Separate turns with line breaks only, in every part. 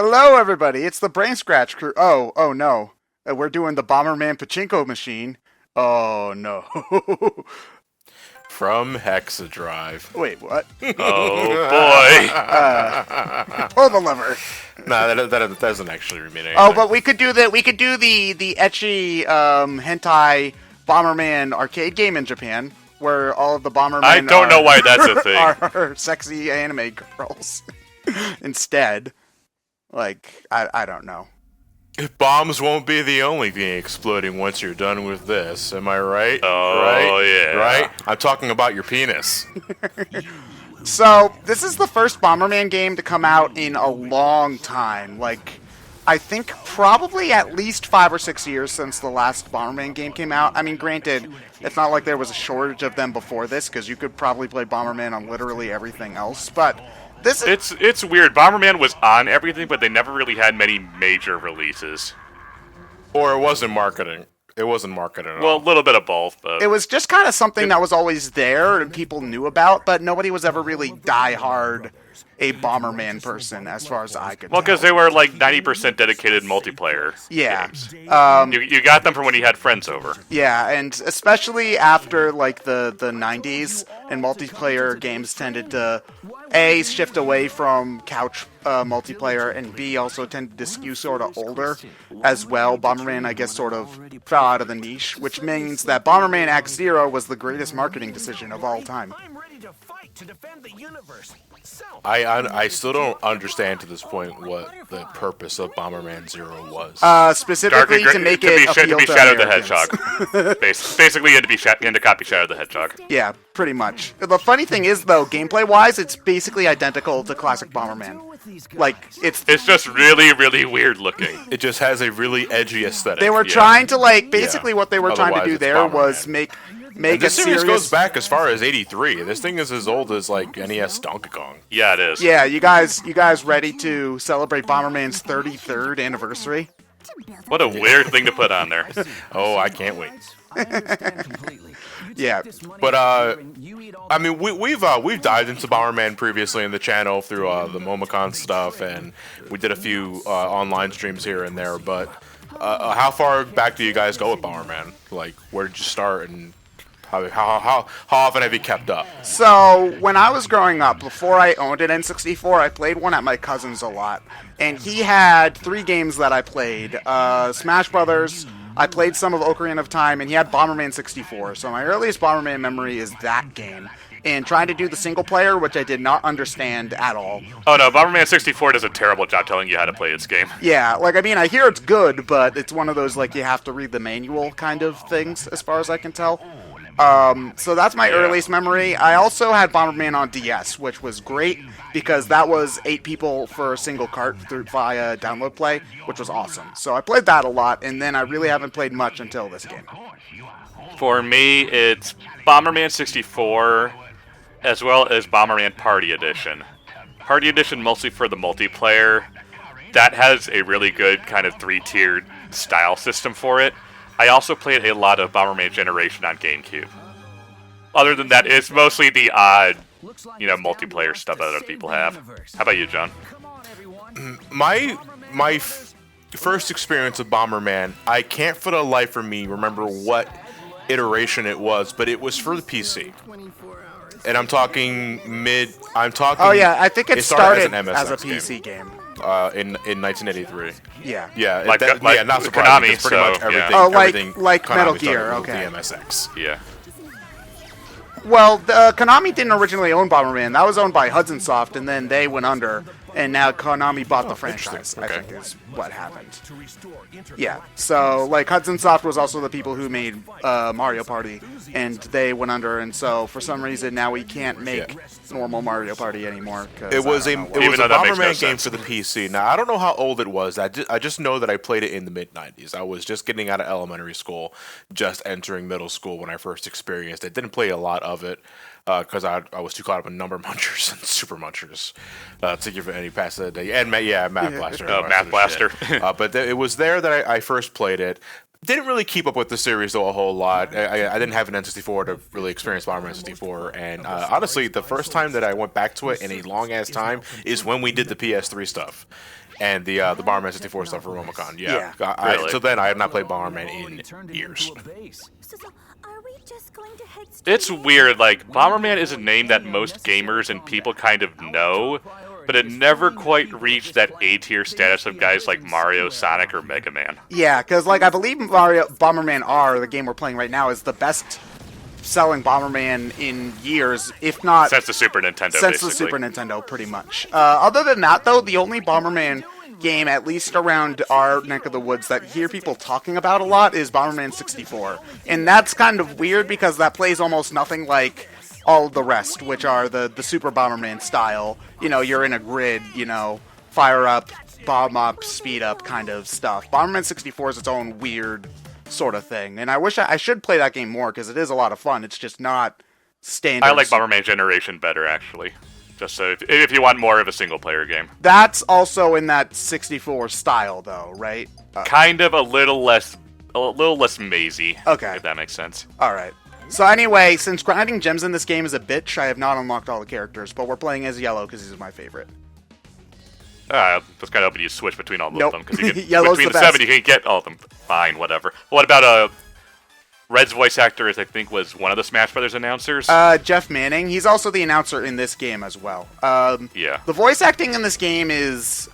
Hello, everybody. It's the BrainScratch crew. Oh no. We're doing the Bomberman Pachinko machine. Oh no.
From Hexadrive.
Wait, what?
Oh boy.
Pull the lever.
Nah, that doesn't actually mean anything.
Oh, but we could do the ecchi hentai Bomberman arcade game in Japan, where all of the Bombermen
I don't know why that's a thing.
are sexy anime girls instead. Like, I don't know.
Bombs won't be the only thing exploding once you're done with this. Am I right?
Oh,
right?
yeah.
Right? I'm talking about your penis.
So, this is the first Bomberman game to come out in a long time. Like, I think probably at least 5 or 6 years since the last Bomberman game came out. I mean, granted, it's not like there was a shortage of them before this, because you could probably play Bomberman on literally everything else, but this is...
It's weird. Bomberman was on everything, but they never really had many major releases.
Or it wasn't marketing. It wasn't marketed at
Well, a
all.
little bit of both, but
It was just kind of something that was always there and people knew about, but nobody was ever really die-hard a Bomberman person, as far as I could
well,
tell.
because they were like 90% dedicated multiplayer
Yeah.
games. You got them from when you had friends over.
Yeah, and especially after like the 90s, and multiplayer games tended to A, shift away from couch multiplayer, and B, also tended to skew sort of older as well. Bomberman, I guess, sort of fell out of the niche, which means that Bomberman Act Zero was the greatest marketing decision of all time.
I'm ready to fight to defend the universe. So,
I still don't understand to this point what the purpose of Bomberman Zero was.
Specifically to make it appeal
be
to
Shadow the
Americans.
Hedgehog. Basically, you had to copy Shadow the Hedgehog.
Yeah, pretty much. The funny thing is, though, gameplay-wise, it's basically identical to classic Bomberman. Like, it's
It's just really, really weird looking.
It just has a really edgy aesthetic.
they were
yeah.
trying to, like, basically what they were trying to
Otherwise,
do
it's
there
Bomberman.
was make
And
a
this series
serious...
goes back as far as '83. This thing is as old as like NES Donkey Kong.
Yeah, it is.
Yeah, you guys ready to celebrate Bomberman's 33rd anniversary?
What a weird thing to put on there.
Oh, I can't wait.
Yeah.
But I mean, we've dived into Bomberman previously in the channel through the Momocon stuff, and we did a few online streams here and there. But how far back do you guys go with Bomberman? Like, where did you start, and how often have you kept up?
So, when I was growing up, before I owned an N64, I played one at my cousin's a lot. And he had 3 games that I played. Smash Brothers, I played some of Ocarina of Time, and he had Bomberman 64. So my earliest Bomberman memory is that game. And trying to do the single player, which I did not understand at all.
Oh no, Bomberman 64 does a terrible job telling you how to play this game.
Yeah, like, I mean, I hear it's good, but it's one of those, like, you have to read the manual kind of things, as far as I can tell. So that's my earliest memory. I also had Bomberman on DS, which was great because that was 8 people for a single cart via download play, which was awesome. So I played that a lot, and then I really haven't played much until this game.
For me, it's Bomberman 64, as well as Bomberman Party Edition. Party Edition mostly for the multiplayer. That has a really good kind of 3-tiered style system for it. I also played a lot of Bomberman Generation on GameCube. Other than that, it's mostly the odd, multiplayer stuff that other people have. How about you, John?
My first experience with Bomberman, I can't for the life of me remember what iteration it was, but it was for the PC. And I'm talking
Oh yeah, I think it started
as, an
as a
MSX
PC game.
in 1983.
Yeah.
Yeah,
Like
not surprising.
Konami,
It's pretty much
so,
everything.
yeah. Oh, like-
everything
like
Konami
Metal
started
Gear,
with
okay.
The MSX.
Yeah.
Well, Konami didn't originally own Bomberman. That was owned by Hudson Soft, and then they went under, and now Konami bought the franchise,
interesting.
I
Okay.
think is what happened. Yeah, so, like, Hudson Soft was also the people who made Mario Party, and they went under, and so, for some reason, now we can't make normal Mario Party anymore.
It was a
Even though that makes no
Bomberman game
sense.
for the PC. Now I don't know how old it was. I just know that I played it in the mid '90s. I was just getting out of elementary school, just entering middle school when I first experienced it. Didn't play a lot of it because I was too caught up in Number Munchers and Super Munchers to give it any pass of the day. And Math Blaster.
Math Blaster.
But it was there that I first played it. Didn't really keep up with the series though a whole lot. I didn't have an N64 to really experience Bomberman 64, and honestly, the first time that I went back to it in a long ass time is when we did the PS3 stuff. and the Bomberman 64 stuff for Momocon. Yeah.
Really?
So then I have not played Bomberman in years.
So, are we just going to head straight
It's weird, like, Bomberman is a name that most gamers and people kind of know, but it never quite reached that A-tier status of guys like Mario, Sonic, or Mega Man.
Yeah, because like I believe Bomberman R, the game we're playing right now, is the best selling Bomberman in years, if not
Since the Super Nintendo,
since
basically.
the Super Nintendo, pretty much. Other than that, though, the only Bomberman game, at least around our neck of the woods, that you hear people talking about a lot is Bomberman 64. And that's kind of weird because that plays almost nothing like all of the rest, which are the Super Bomberman style. You know, you're in a grid, you know, fire up, bomb up, speed up kind of stuff. Bomberman 64 is its own weird sort of thing. And I wish I should play that game more because it is a lot of fun. It's just not standard.
I like Bomberman Generation better, actually. Just so if you want more of a single-player game.
That's also in that 64 style, though, right?
Kind of a little less mazy.
Okay.
If that makes sense.
All right. So anyway, since grinding gems in this game is a bitch, I have not unlocked all the characters, but we're playing as Yellow because he's my favorite.
That's kind of hoping you switch between all of them. Because
Yellow's
between
the
the
best.
7, you can get all of them. Fine, whatever. What about Red's voice actor, I think, was one of the Smash Brothers announcers?
Jeff Manning. He's also the announcer in this game as well.
Yeah.
The voice acting in this game is...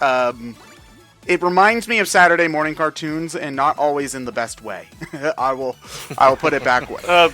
it reminds me of Saturday morning cartoons, and not always in the best way. I will put it back.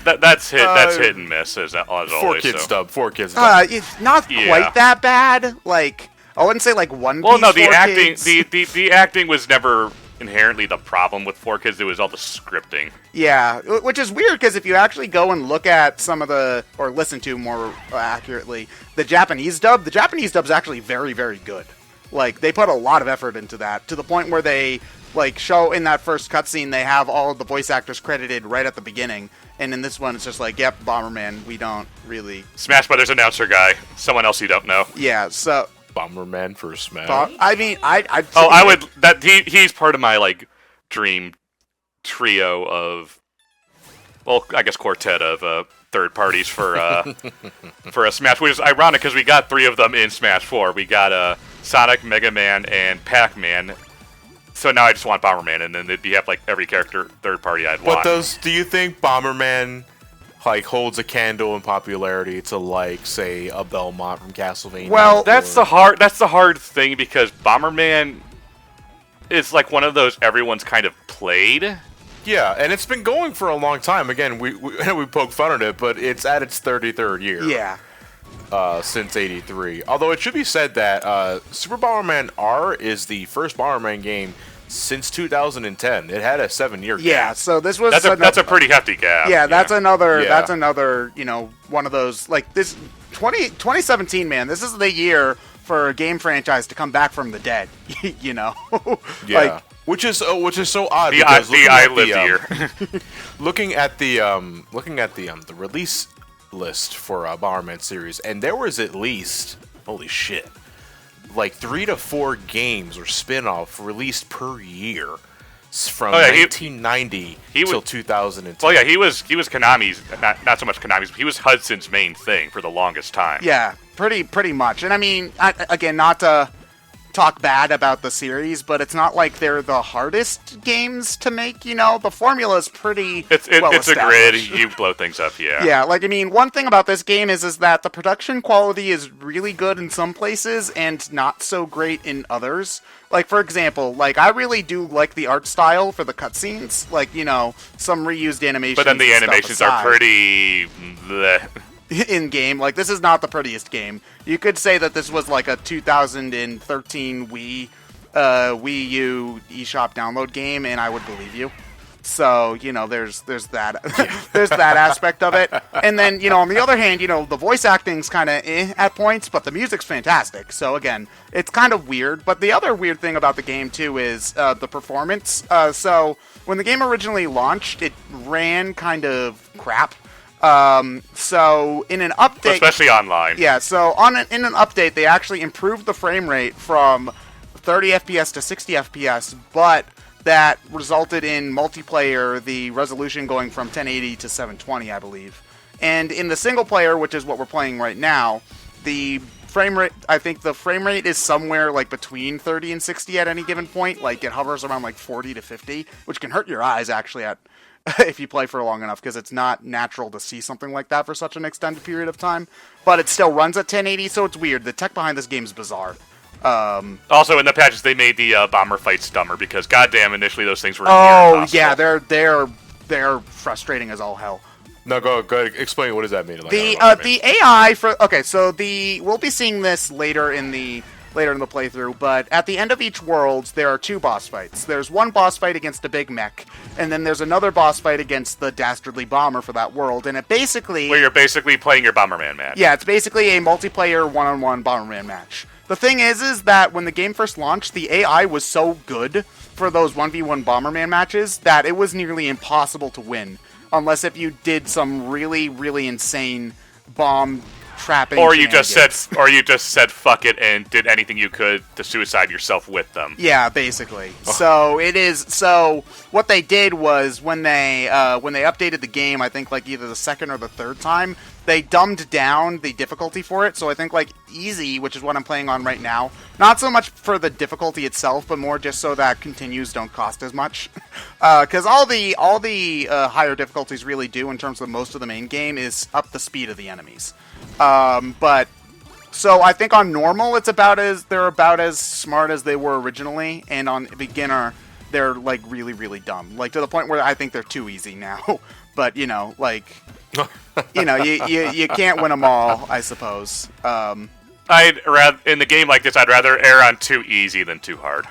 That's hit and miss, as always.
4Kids dub. 4Kids dub.
It's not
Yeah.
quite that bad. Like, I wouldn't say like One Piece.
Well, no, the
4
acting,
Kids.
the acting was never inherently the problem with 4Kids. It was all the scripting.
Yeah, which is weird because if you actually go and look at some of the, or listen to more accurately, the Japanese dub's actually very, very good. Like, they put a lot of effort into that, to the point where they, like, show in that first cutscene, they have all of the voice actors credited right at the beginning. And in this one, it's just like, yep, Bomberman, we don't really...
Smash Brothers announcer guy. Someone else you don't know.
Yeah, so...
Bomberman for Smash.
I mean, I'd
Oh, I would... He's part of my, like, dream trio of... Well, I guess quartet of third parties for for a Smash, which is ironic because we got 3 of them in Smash 4. We got Sonic, Mega Man, and Pac-Man. So now I just want Bomberman, and then it'd be like every character third party I'd want.
But do you think Bomberman like holds a candle in popularity to like say a Belmont from Castlevania?
Well,
That's the hard thing because Bomberman is like one of those everyone's kind of played.
Yeah, and it's been going for a long time. Again, we poke fun at it, but it's at its 33rd year.
Yeah.
Since '83. Although it should be said that Super Bomberman R is the first Bomberman game since 2010. It had a 7-year gap.
Yeah, so this was...
That's a pretty hefty gap.
Yeah, that's another,
Yeah.
you know, one of those, like, this, 2017, man, this is the year for a game franchise to come back from the dead, you know?
Yeah.
Like,
Which is so odd.
The
because
I
looking at
lived
the,
here.
looking at the release list for Bomberman series, and there was at least, holy shit, like 3 to 4 games or spin-off released per year from 1990 till 2010.
Well, yeah, he was Konami's, not so much Konami's, but he was Hudson's main thing for the longest time.
yeah, pretty much. And I mean, again, not to talk bad about the series, but it's not like they're the hardest games to make, you know? The formula's pretty
It's a grid,
established.
you blow things up, yeah.
Yeah, like, I mean, one thing about this game is that the production quality is really good in some places and not so great in others. Like, for example, like, I really do like the art style for the cutscenes. Like, you know, some reused animations.
But then the
and stuff
animations
aside.
are pretty... bleh.
In game. Like, this is not the prettiest game. You could say that this was like a 2013 Wii U eShop download game, and I would believe you. So, you know, there's that there's that aspect of it. And then, you know, on the other hand, you know, the voice acting's kind of at points, but the music's fantastic. So again, it's kind of weird. But the other weird thing about the game too is the performance. So when the game originally launched, it ran kind of crap. So in an update,
Especially online.
yeah. So in an update, they actually improved the frame rate from 30 FPS to 60 FPS, but that resulted in multiplayer, the resolution going from 1080 to 720, I believe. And in the single player, which is what we're playing right now, the frame rate. I think the frame rate is somewhere like between 30 and 60 at any given point. Like it hovers around like 40 to 50, which can hurt your eyes actually at if you play for long enough, because it's not natural to see something like that for such an extended period of time. But it still runs at 1080, so it's weird. The tech behind this game is bizarre.
Also, in the patches, they made the bomber fights dumber because, goddamn, initially those things were.
Oh yeah, they're frustrating as all hell.
No, go ahead. Explain, what does that mean? Like,
The AI for we'll be seeing this later in the playthrough, but at the end of each world there are two boss fights. There's one boss fight against a big mech, and then there's another boss fight against the dastardly bomber for that world, and it basically
where you're basically playing your Bomberman match.
Yeah, it's basically a multiplayer one-on-one Bomberman match. The thing is that when the game first launched, the AI was so good for those 1v1 Bomberman matches that it was nearly impossible to win. Unless if you did some really, really insane bomb trapping
or you just said fuck it and did anything you could to suicide yourself with them.
Yeah, basically. So what they did was when they updated the game, I think like either the second or the third time, they dumbed down the difficulty for it. So I think like easy, which is what I'm playing on right now, not so much for the difficulty itself, but more just so that continues don't cost as much. Because all the higher difficulties really do in terms of most of the main game is up the speed of the enemies. But so I think on normal they're about as smart as they were originally, and on beginner they're like really, really dumb, like to the point where I think they're too easy now. But you know, like you can't win them all, I suppose.
I'd rather in the game like this, I'd rather err on too easy than too hard.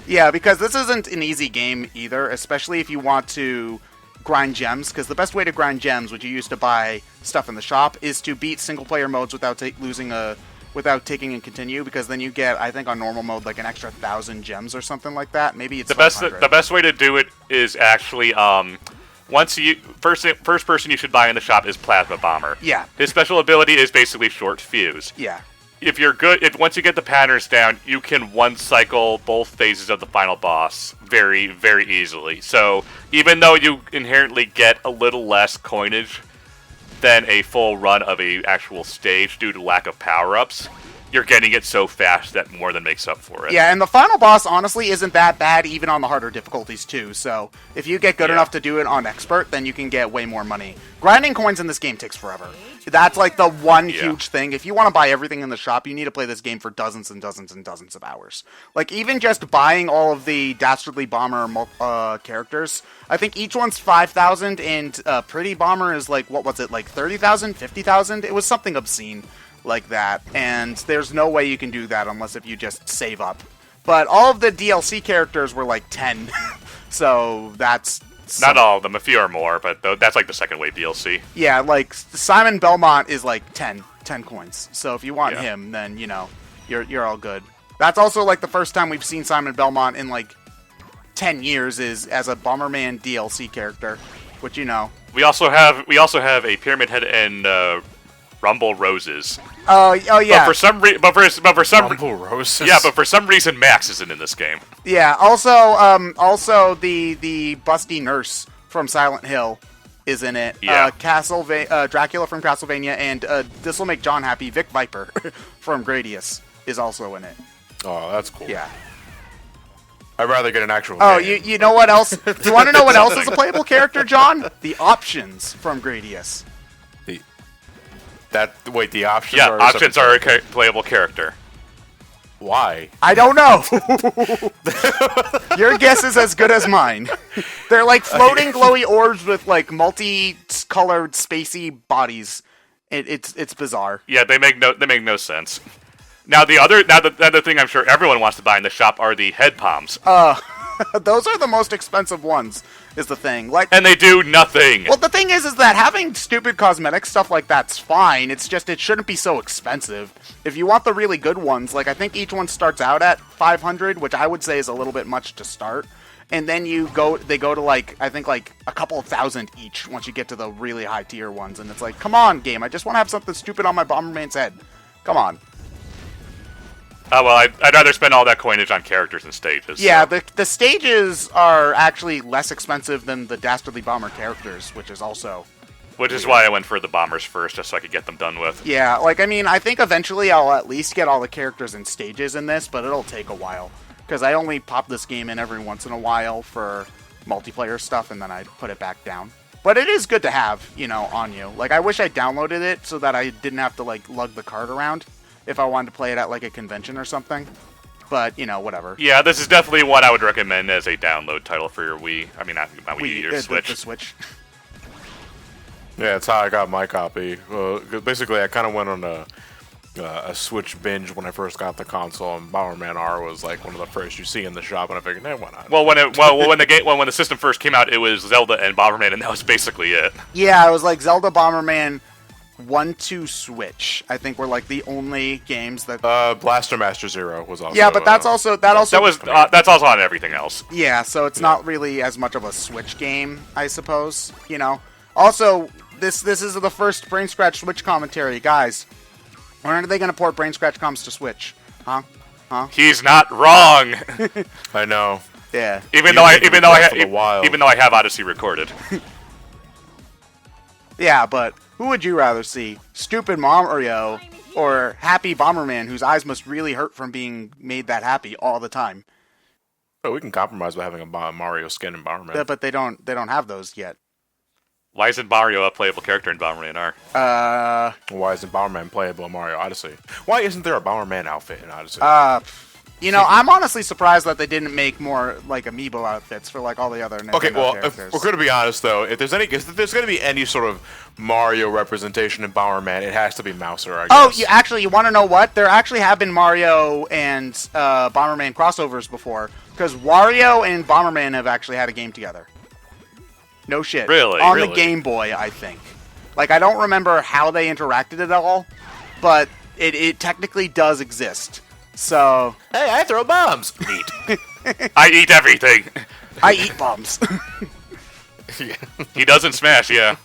Yeah, because this isn't an easy game either, especially if you want to grind gems, because the best way to grind gems, which you used to buy stuff in the shop, is to beat single-player modes without taking and continue, because then you get, I think on normal mode, like an extra 1,000 gems or something like that. Maybe it's
the best way to do it is actually first person you should buy in the shop is Plasma Bomber.
Yeah.
His special ability is basically short fuse.
Yeah.
If you're good, once you get the patterns down, you can one cycle both phases of the final boss very, very easily. So even though you inherently get a little less coinage than a full run of a actual stage due to lack of power-ups, you're getting it so fast that more than makes up for it.
Yeah, and the final boss honestly isn't that bad even on the harder difficulties too, so if you get good enough to do it on expert, then you can get way more money. Grinding coins in this game takes forever. That's like the one huge thing. If you want to buy everything in the shop, you need to play this game for dozens and dozens and dozens of hours. Like even just buying all of the Dastardly Bomber characters, I think each one's 5,000, and Pretty Bomber is like, what was it, like 30,000, 50,000? It was something obscene like that, and there's no way you can do that unless if you just save up. But all of the DLC characters were like 10, so that's...
Not all of them, a few or more, but that's like the second wave DLC.
Yeah, like Simon Belmont is like 10 coins, so if you want him, then, you know, you're all good. That's also like the first time we've seen Simon Belmont in like 10 years is as a Bomberman DLC character, which, you know...
We also have a Pyramid Head and Rumble Roses.
Oh yeah.
But for some
Rumble Roses.
Yeah, but for some reason Max isn't in this game.
Yeah. Also the busty nurse from Silent Hill is in it.
Yeah.
Dracula from Castlevania, and this will make John happy. Vic Viper from Gradius is also in it.
Oh, that's cool.
Yeah.
I'd rather get an actual
game. You know what else? Do you want to know what else is a playable character, John? The options from Gradius.
The options
are...
Yeah,
options are a playable character.
Why?
I don't know. Your guess is as good as mine. They're like floating glowy orbs with like multi-colored spacey bodies. It's bizarre.
Yeah, they make no sense. Now the other thing I'm sure everyone wants to buy in the shop are the head palms.
Those are the most expensive ones, is the thing. Like,
and they do nothing.
Well, the thing is that having stupid cosmetic stuff like that's fine. It's just it shouldn't be so expensive. If you want the really good ones, like I think each one starts out at 500, which I would say is a little bit much to start. And then they go to like I think like a couple of thousand each once you get to the really high tier ones. And it's like, come on, game! I just want to have something stupid on my Bomberman's head. Come on.
Oh, well, I'd rather spend all that coinage on characters and stages.
Yeah, so. The stages are actually less expensive than the Dastardly Bomber characters, which is also
Which is why I went for the bombers first, just so I could get them done with.
Yeah, like, I mean, I think eventually I'll at least get all the characters and stages in this, but it'll take a while. Because I only pop this game in every once in a while for multiplayer stuff, and then I put it back down. But it is good to have, you know, on you. Like, I wish I downloaded it so that I didn't have to, like, lug the card around if I wanted to play it at, like, a convention or something. But, you know, whatever.
Yeah, this is definitely one I would recommend as a download title for your Wii. I mean, not Wii, your Switch.
The Switch.
Yeah, that's how I got my copy. Basically, I kind of went on a Switch binge when I first got the console, and Bomberman R was like one of the first you see in the shop, and I figured, why not?
Well, when the system first came out, it was Zelda and Bomberman, and that was basically it.
Yeah, it was like Zelda, Bomberman, 1, 2, Switch. I think were like the only games that.
Blaster Master Zero was also.
Yeah, but that's also
that's also on everything else.
Yeah, so it's not really as much of a Switch game, I suppose. You know. Also, this is the first BrainScratch Switch commentary, guys. When are they going to port BrainScratchComms to Switch? Huh?
He's not wrong.
I know.
Yeah.
Even though I have Odyssey recorded.
Yeah, but who would you rather see? Stupid Mario or happy Bomberman whose eyes must really hurt from being made that happy all the time?
Oh, we can compromise by having a Mario skin in Bomberman.
But they don't have those yet.
Why isn't Mario a playable character in Bomberman R?
Why isn't Bomberman playable in Mario Odyssey? Why isn't there a Bomberman outfit in Odyssey?
You know, I'm honestly surprised that they didn't make more like amiibo outfits for like all the other Nintendo characters.
If we're going to be honest though, if there's going to be any sort of Mario representation in Bomberman, it has to be Mouser, I guess.
Oh, you want to know what? There actually have been Mario and Bomberman crossovers before, because Wario and Bomberman have actually had a game together. No shit.
Really?
On the Game Boy, I think. Like, I don't remember how they interacted at all, but it technically does exist. So...
Hey, I throw bombs! Neat.
I eat everything.
I eat bombs.
He doesn't smash, yeah.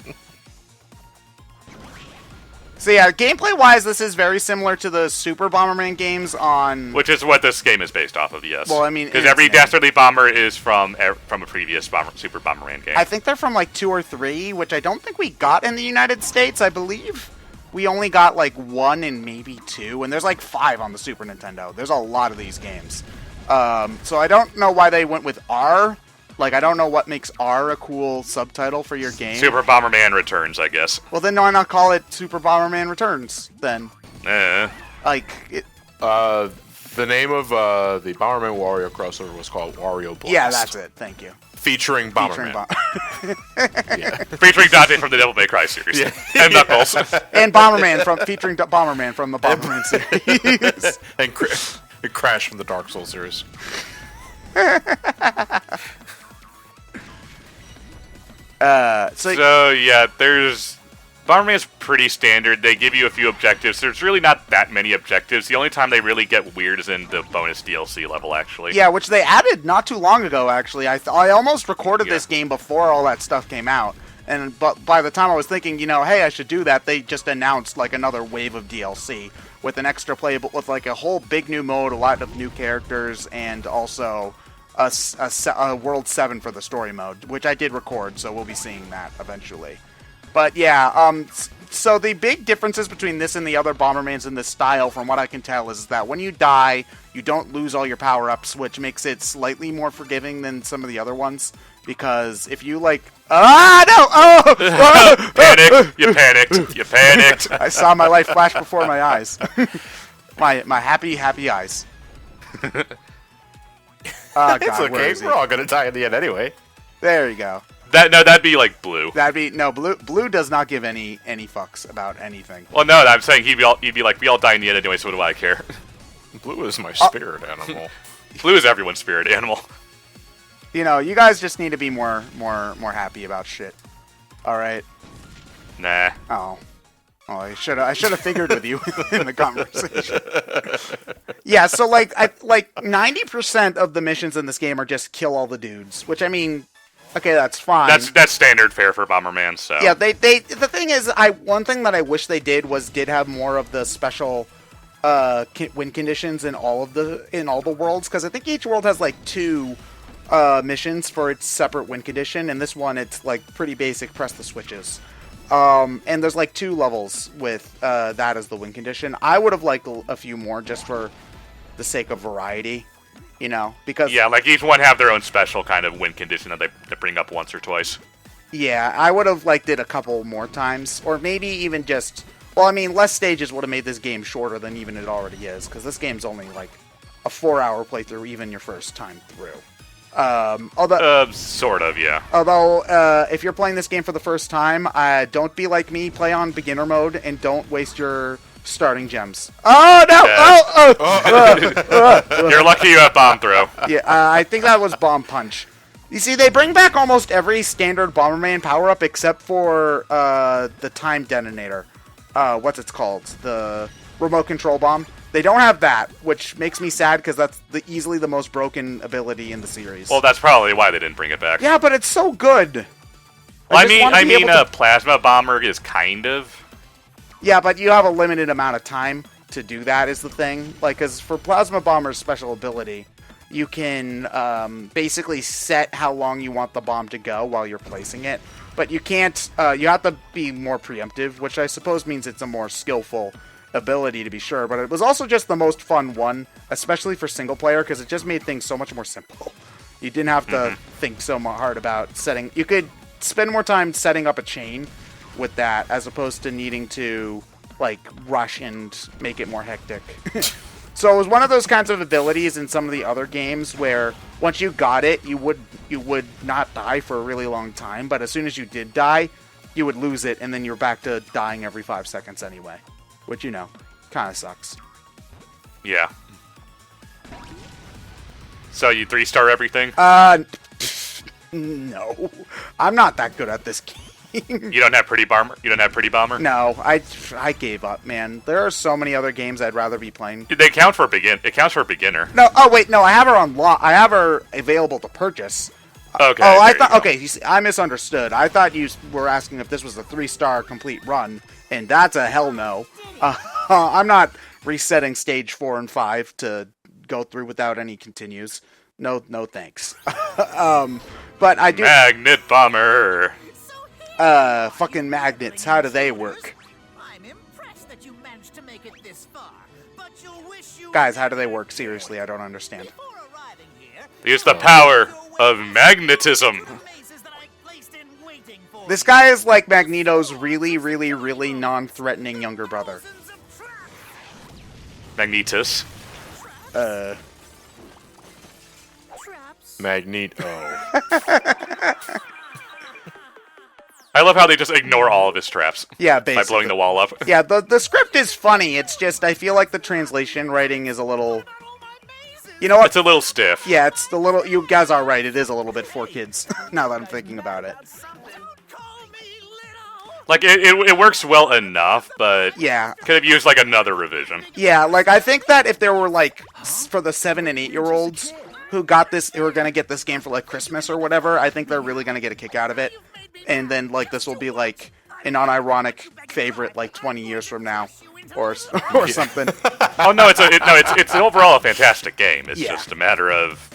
So yeah, gameplay-wise, this is very similar to the Super Bomberman games on...
Which is what this game is based off of, yes.
Well, I mean...
Because every Dastardly Bomber is from a previous Super Bomberman game.
I think they're from, like, 2 or 3, which I don't think we got in the United States, I believe. We only got, like, 1 and maybe 2, and there's, like, 5 on the Super Nintendo. There's a lot of these games. So I don't know why they went with R. Like, I don't know what makes R a cool subtitle for your game.
Super Bomberman Returns, I guess.
Well, then why not call it Super Bomberman Returns, then? Like,
the name of the Bomberman Wario crossover was called Wario Blast.
Yeah, that's it. Thank you.
Featuring Bomberman.
Featuring Dante from the Devil May Cry series. Yeah. And Knuckles.
And featuring Bomberman from the Bomberman series.
and Crash from the Dark Souls series.
So yeah, Bomberman is pretty standard. They give you a few objectives. There's really not that many objectives. The only time they really get weird is in the bonus DLC level, actually.
Yeah, which they added not too long ago, actually. I almost recorded this game before all that stuff came out. But by the time I was thinking, you know, hey, I should do that, they just announced like another wave of DLC with an extra playable, with like a whole big new mode, a lot of new characters, and also a World 7 for the story mode, which I did record, so we'll be seeing that eventually. But yeah, so the big differences between this and the other Bombermans in this style, from what I can tell, is that when you die, you don't lose all your power-ups, which makes it slightly more forgiving than some of the other ones. Because if you, like... Ah, no! Oh!
Panic! You panicked! You panicked!
I saw my life flash before my eyes. my happy, happy eyes. Oh, God,
it's okay, we're all gonna die in the end anyway.
There you go.
That'd be like Blue.
Blue does not give any fucks about anything.
Well, no, I'm saying he'd be like, we all die in the end anyway, so what do I care?
Blue is my spirit animal.
Blue is everyone's spirit animal.
You know, you guys just need to be more happy about shit. All right.
Nah.
Oh, I should have figured with you in the conversation. Yeah, so like 90% of the missions in this game are just kill all the dudes, which I mean, okay, that's fine.
That's standard fare for Bomberman. So
yeah, the thing is, one thing that I wish they did have more of the special win conditions in all the worlds, because I think each world has like 2 missions for its separate win condition, and this one it's like pretty basic, press the switches. And there's like 2 levels with that as the win condition. I would have liked a few more just for the sake of variety, you know, because
Yeah, like each one have their own special kind of win condition that they bring up once or twice.
yeah, I would have liked it a couple more times, or maybe even just, well, I mean, less stages would have made this game shorter than even it already is, because this game's only like a 4-hour playthrough even your first time through.
Sort of, yeah.
Although, if you're playing this game for the first time, don't be like me, play on beginner mode, and don't waste your starting gems. Oh, no!
You're lucky you have bomb throw.
Yeah, I think that was bomb punch. You see, they bring back almost every standard Bomberman power-up except for the time detonator. What's it called? The remote control bomb. They don't have that, which makes me sad because that's easily the most broken ability in the series.
Well, that's probably why they didn't bring it back.
Yeah, but it's so good.
I mean, Plasma Bomber is kind of.
Yeah, but you have a limited amount of time to do that is the thing. Like, because for Plasma Bomber's special ability, you can basically set how long you want the bomb to go while you're placing it. But you can't, you have to be more preemptive, which I suppose means it's a more skillful ability to be sure. But it was also just the most fun one, especially for single player, because it just made things so much more simple. You didn't have to think so hard about setting. You could spend more time setting up a chain with that as opposed to needing to like rush and make it more hectic. So it was one of those kinds of abilities in some of the other games where once you got it, you would not die for a really long time, but as soon as you did die, you would lose it, and then you're back to dying every 5 seconds anyway, which, you know, kind of sucks.
Yeah. So you 3-star everything?
No, I'm not that good at this game.
You don't have Pretty Bomber? You don't have Pretty Bomber?
No, I gave up, man. There are so many other games I'd rather be playing.
They count for It counts for a beginner.
No, oh wait, no, I have her on I have her available to purchase.
Okay.
Oh, I thought. Okay, you see, I misunderstood. I thought you were asking if this was a 3-star complete run, and that's a hell no. I'm not resetting stage 4 and 5 to go through without any continues. No, thanks. But I do.
Magnet Bomber.
Fucking magnets. How do they work?
I'm impressed that you managed to make it this far, but you'll wish you
Guys, how do they work? Seriously, I don't understand.
Before arriving here,
Use the power of magnetism.
mazes that I placed in waiting for
This guy is like Magneto's really, really, really non-threatening younger brother.
thousands of traps.
Magnetus.
Traps.
Magneto.
I love how they just ignore all of his traps.
Yeah,
By
basically.
blowing the wall up.
Yeah, the script is funny. It's just I feel like the translation writing is a little. You know what?
It's a little stiff.
Yeah, it's the little. You guys are right. It is a little bit for kids. Now that I'm thinking about it.
Don't call me little.
Like, it works well enough, but
Yeah,
could have used, like, another revision.
yeah. Like I think that if there were like for the 7 and 8-year-olds who got this, who are gonna get this game for like Christmas or whatever, I think they're really gonna get a kick out of it. And then like this will be like an unironic favorite like 20 years from now, or something.
Oh, no, it's overall a fantastic game. It's
Yeah.
just a matter of...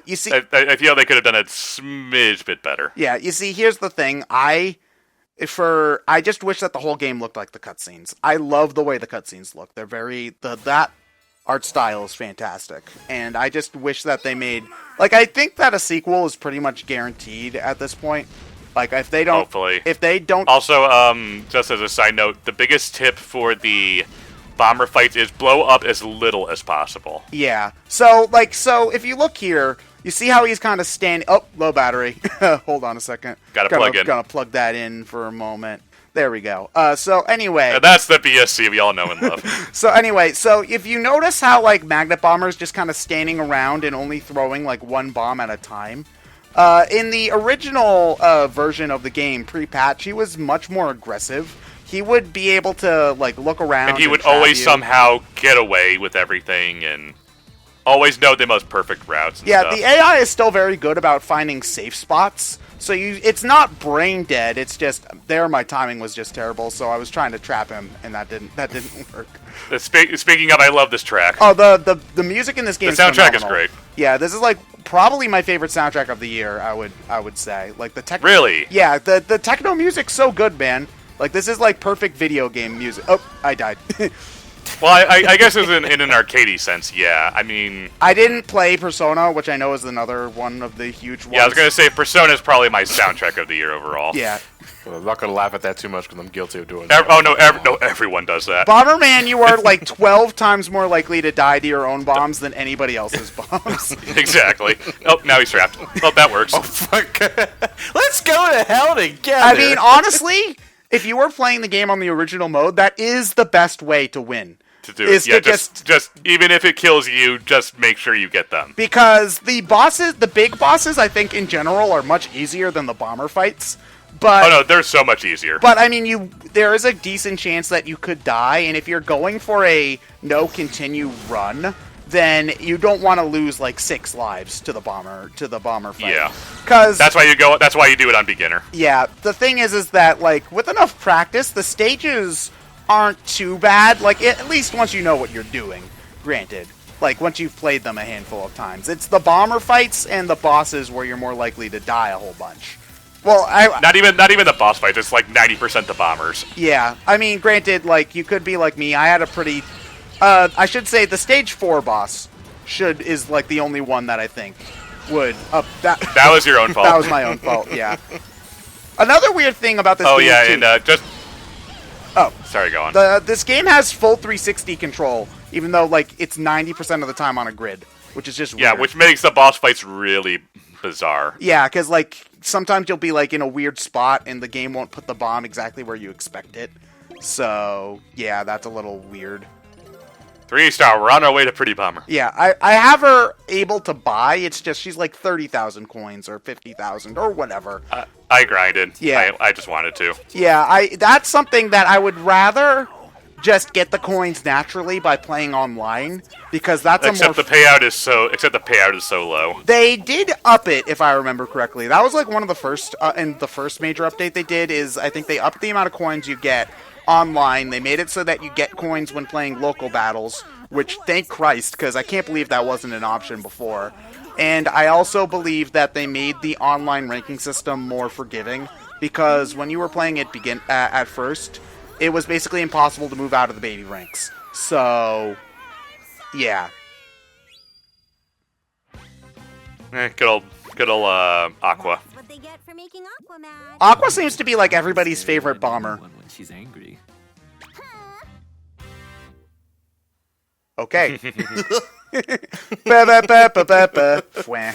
You see,
I feel they could have done a smidge bit better.
yeah. You see, here's the thing. I just wish that the whole game looked like the cutscenes. I love the way the cutscenes look. They're that art style is fantastic, and I just wish that they made like I think that a sequel is pretty much guaranteed at this point. Like if they don't,
Hopefully.
if they don't,
Also, just as a side note, the biggest tip for the bomber fights is blow up as little as possible.
yeah. So if you look here, you see how he's kind of standing. Oh, low battery. Hold on a second.
Gotta plug in.
Gonna plug that in for a moment. There we go. So anyway.
And that's the BSC we all know and love.
So anyway, so if you notice how like Magnet Bomber's just kind of standing around and only throwing like one bomb at a time, in the original version of the game pre-patch, he was much more aggressive. He would be able to like look around,
And he would
trap
always
you.
somehow get away with everything and always know the most perfect routes and
Yeah,
stuff.
the AI is still very good about finding safe spots. So it's not brain dead. It's just my timing was just terrible. So I was trying to trap him, and that didn't work.
Speaking of, I love this track.
Oh, the music in this game.
The soundtrack is
phenomenal.
great.
Yeah, this is like probably my favorite soundtrack of the year. I would say like the tech.
Really?
Yeah, the techno music's so good, man. Like this is like perfect video game music. Oh, I died.
Well, I guess it's in an arcadey sense, yeah. I mean...
I didn't play Persona, which I know is another one of the huge ones.
Yeah, I was going to say Persona is probably my soundtrack of the year overall.
Yeah.
Well, I'm not gonna laugh at that too much because I'm guilty of doing that.
Oh, no, everyone does that.
Bomberman, you are like 12 times more likely to die to your own bombs than anybody else's bombs.
Exactly. Oh, now he's trapped. Oh, that works.
Oh fuck! Let's go to hell together.
I mean, honestly, if you were playing the game on the original mode, that is the best way to win.
To do it. Yeah, just even if it kills you, just make sure you get them.
Because the bosses, the big bosses, I think in general are much easier than the bomber fights. But
Oh no, they're so much easier.
But I mean, there is a decent chance that you could die, and if you're going for a no continue run, then you don't want to lose like 6 lives to the bomber fight.
Yeah.
Because
That's why you do it on beginner.
yeah, the thing is that like with enough practice, the stages aren't too bad. Like at least once you know what you're doing. Granted, like once you've played them a handful of times, it's the bomber fights and the bosses where you're more likely to die a whole bunch. Well,
Not even the boss fights. It's like 90% the bombers.
yeah, I mean, granted, like you could be like me. I had a pretty, I should say, the stage 4 boss is like the only one that I think would that.
That was your own fault.
That was my own fault. Yeah. Another weird thing about this.
Oh
game
yeah,
too,
and just.
Oh,
sorry, go on.
This game has full 360 control, even though like it's 90% of the time on a grid, which is just
Yeah,
weird.
which makes the boss fights really bizarre.
Yeah, because like sometimes you'll be like in a weird spot and the game won't put the bomb exactly where you expect it. So yeah, that's a little weird.
3-star, we're on our way to Pretty Bomber.
Yeah, I have her able to buy. It's just she's like 30,000 coins or 50,000 or whatever.
I grinded.
Yeah.
I just wanted to.
Yeah, that's something that I would rather just get the coins naturally by playing online because that's
Except the payout is so low.
They did up it, if I remember correctly. That was like one of the first, and the first major update they did is I think they upped the amount of coins you get online. They made it so that you get coins when playing local battles, which thank Christ, because I can't believe that wasn't an option before. And I also believe that they made the online ranking system more forgiving because when you were playing it at first, it was basically impossible to move out of the baby ranks. So, yeah.
Good old Aqua.
That's what they get for making Aqua mad.
Aqua seems to be like everybody's favorite bomber.
When she's angry.
Okay. Ba-ba-ba-ba-ba-ba. Fwah.